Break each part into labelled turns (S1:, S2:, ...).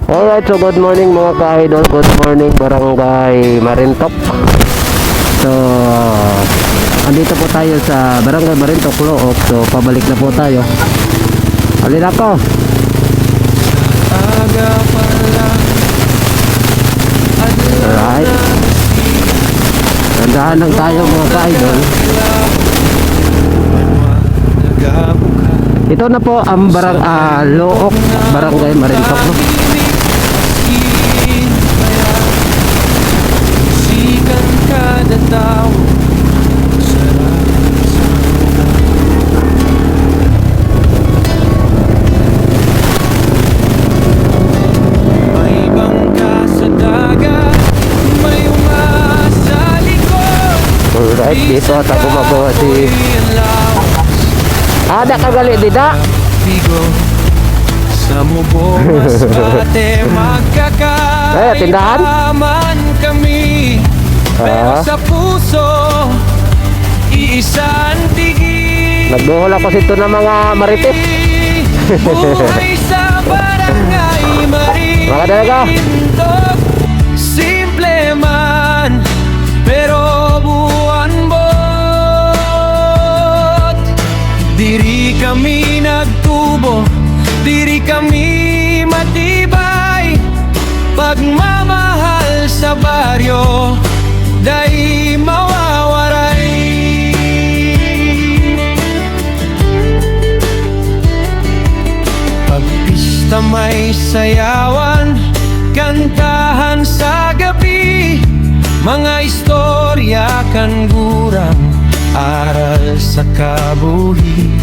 S1: Alright, so good morning mga ka-idol. Good morning Barangay Marintok. So, andito po tayo sa Barangay Marintok, Loop. So, pabalik na po tayo. Halina ko. Alright. Tandahan lang tayo mga ka-idol. Ito na po ang Loop, Barangay Marintok, no?
S2: Kada tao sarap sa may bangka sa dagat, may umasa likod.
S1: Alright, dito at ako magawa si Ada kagali dida
S2: Bigo sa mubo masbate
S1: tindahan?
S2: magkakayaman kami. Pero sa puso, iisang tigil.
S1: Nagbuhol ako sito ng mga marites.
S2: Buhay sa barangay
S1: Mga dalaga.
S2: Marintok. Simple man, pero buwan-bot. Diri kami nagtubo, diri kami matibay. Pagmamahal sa baryo, dahil mawawaray. Pagpista may sayawan, kantahan sa gabi, mga istorya kan gurang, aral sa kabuhi.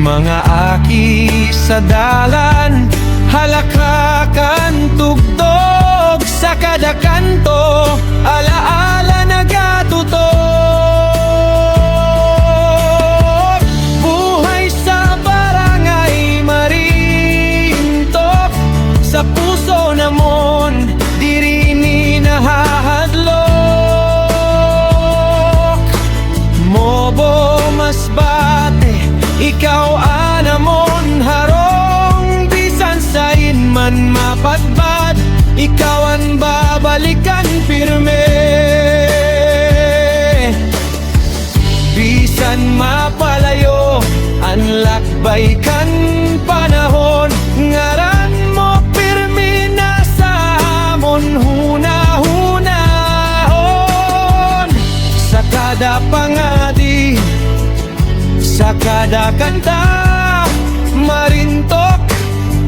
S2: Mga aki sa dalan, halakakan tugtog sa kada kanto, alaala nagatutok. Buhay sa barangay Marintok, sa puso namon diri ni nahahadlok. Mobo masbate, ikaw anamon harong, bisan sain man mapadbad, ikaw ang babalikan firme. Bisan mapalayo ang lakbay kan panahon, ngaran mo firme na sa hamon, hunahunahon. Sa kada pangadi, sa kada kanta, Marintok,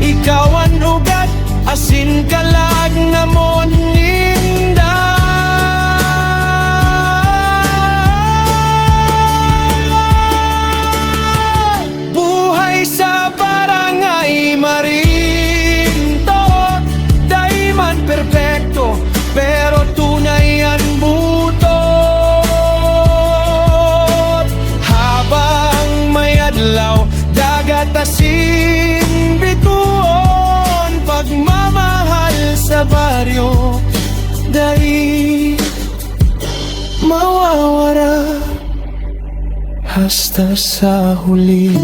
S2: ikaw ang ugat, asin kalag namon ninda. Buhay sa barangay Marintok, di man perfecto, pero tunay ang butot. Habang may adlaw, dagat asin bituon, pagmamahal sa baryo, dahil mawawara hasta sa huli.